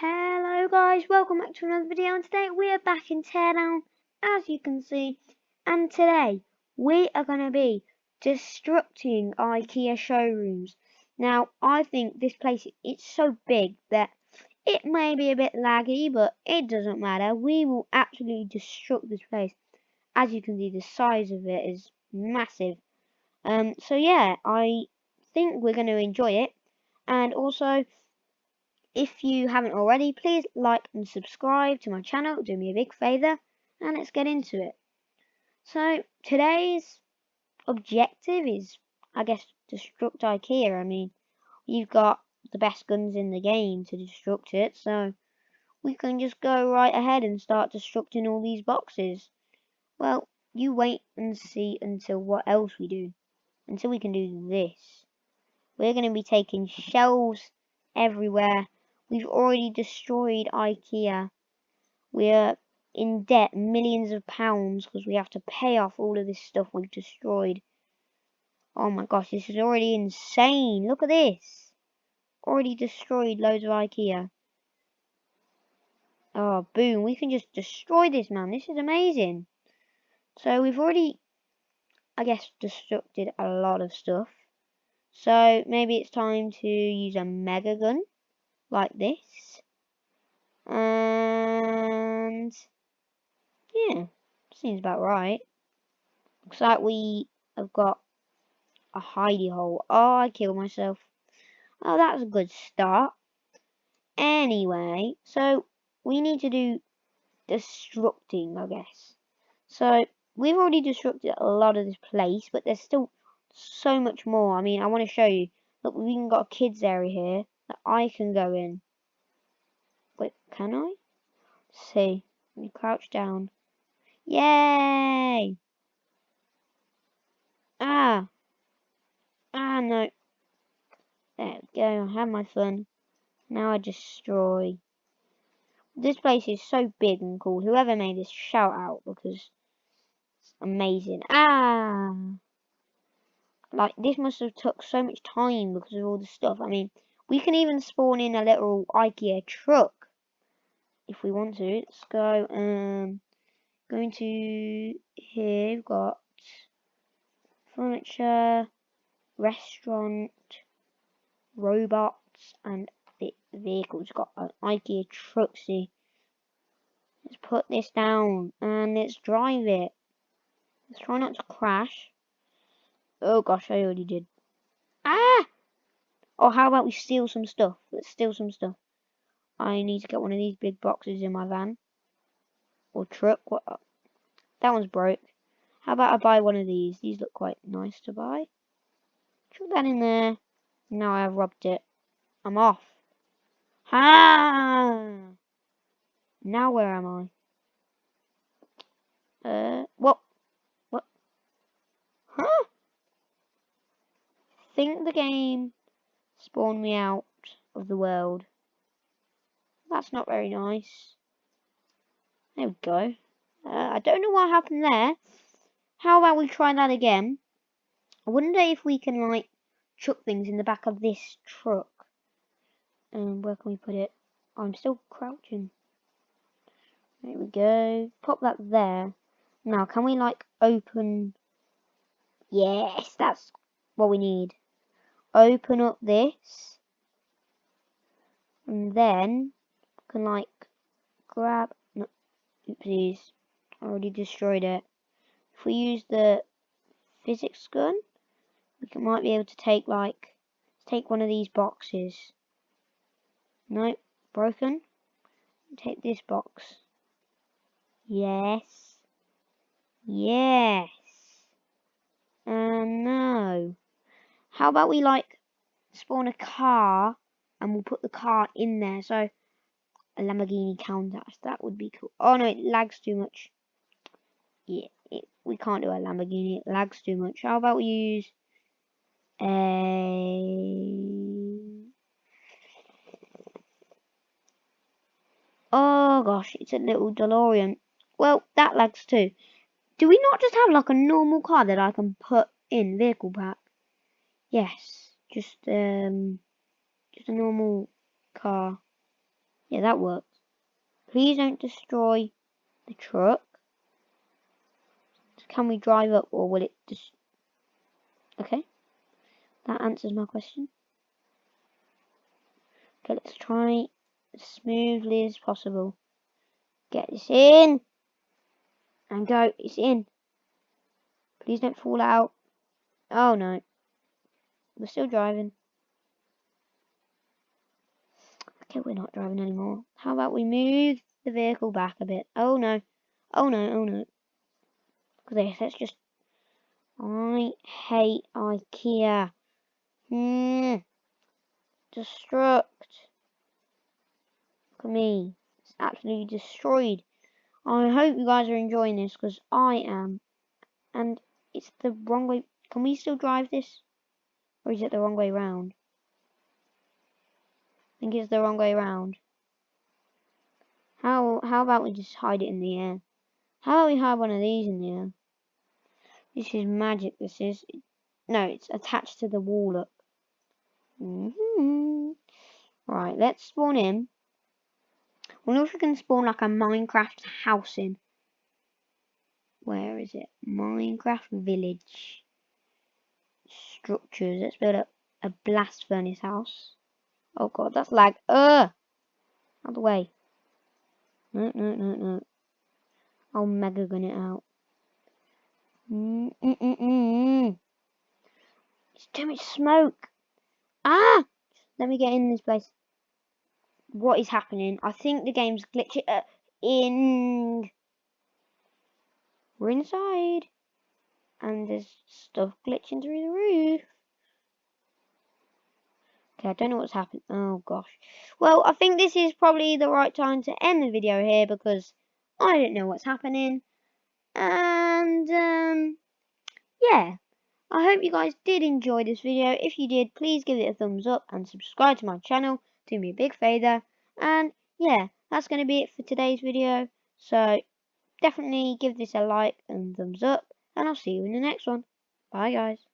Hello guys, welcome back to another video, and today we are back in Teardown, as you can see, and today we are going to be destructing IKEA showrooms. Now, I think this place, it's so big that it may be a bit laggy, but it doesn't matter. We will absolutely destruct this place. As you can see, the size of it is massive. So yeah, I think we're going to enjoy it, and also, if you haven't already, please like and subscribe to my channel. Do me a big favour, and let's get into it. So today's objective is, I guess, destruct IKEA. I mean, you've got the best guns in the game to destruct it, so we can just go right ahead and start destructing all these boxes. Well, you wait and see until what else we do. Until we can do this. We're going to be taking shelves everywhere. We've already destroyed IKEA. We're in debt, millions of pounds, because we have to pay off all of this stuff we've destroyed. Oh my gosh, this is already insane. Look at this. Already destroyed loads of IKEA. Oh, boom. We can just destroy this, man. This is amazing. So we've already, I guess, destructed a lot of stuff. So maybe it's time to use a mega gun, like this. And yeah, seems about right. Looks like we have got a hidey hole. Oh, I killed myself. Oh, that was a good start. Anyway, so we need to do destructing, I guess. So we've already destructed a lot of this place, but there's still so much more. I mean, I want to show you. Look, we've even got a kids area here that I can go in. Wait, can I? Let's see. Let me crouch down. Yay! Ah, no. There we go. I have my fun. Now I destroy. This place is so big and cool. Whoever made this, shout out, because it's amazing. Ah! Like, this must have took so much time because of all the stuff. I mean, we can even spawn in a little IKEA truck if we want to. Let's go. Going to here. We've got furniture, restaurant, robots, and the vehicles. Got an IKEA truck. See, let's put this down and let's drive it. Let's try not to crash. Oh gosh, I already did. Ah! Or how about we steal some stuff? Let's steal some stuff. I need to get one of these big boxes in my van or truck. What? That one's broke. How about I buy one of these? These look quite nice to buy. Chuck that in there. Now I have robbed it. I'm off. Ha! Now where am I? What? What? Huh? Think the game spawned me out of the world. That's not very nice. There we go. I don't know what happened there. How about we try that again? I wonder if we can, like, chuck things in the back of this truck. Where can we put it? Oh, I'm still crouching. There we go. Pop that there. Now, can we, like, open... Yes, that's what we need. Open up this. And then, can, like, grab... No, oopsies. I already destroyed it. If we use the physics gun, we might be able to take, like... Take one of these boxes. Nope, broken. Take this box. Yes. Yes. No. How about we, like, spawn a car and we'll put the car in there? So, a Lamborghini Countach. That would be cool. Oh no, it lags too much. Yeah, we can't do a Lamborghini. It lags too much. How about we use Oh gosh, it's a little DeLorean. Well, that lags too. Do we not just have like a normal car that I can put in vehicle pack? Yes, just a normal car. Yeah, that worked. Please don't destroy the truck. Can we drive up, or will it just... Okay. That answers my question. Okay, let's try as smoothly as possible. Get this in. And go. It's in. Please don't fall out. Oh no. We're still driving. Okay, we're not driving anymore. How about we move the vehicle back a bit? Oh no. Oh no, oh no. Okay, let's just... I hate IKEA. Destruct. Look at me. It's absolutely destroyed. I hope you guys are enjoying this, because I am. And it's the wrong way. Can we still drive this? Or is it the wrong way round? I think it's the wrong way round. How about we just hide it in the air? How about we hide one of these in the air? This is magic, this is. No, it's attached to the wall, look. Right, let's spawn in. I wonder if we can spawn like a Minecraft house in. Where is it? Minecraft village. Structures. Let's build up a blast furnace house. Oh god, that's lag. Out the way. No. I'll mega gun it out. It's too much smoke. Ah! Let me get in this place. What is happening? I think the game's glitching. We're inside. And there's stuff glitching through the roof. Okay, I don't know what's happened. Oh gosh. Well, I think this is probably the right time to end the video here, because I don't know what's happening. And yeah. I hope you guys did enjoy this video. If you did, please give it a thumbs up and subscribe to my channel. Do me a big favour. And yeah, that's going to be it for today's video. So definitely give this a like and thumbs up. And I'll see you in the next one. Bye guys.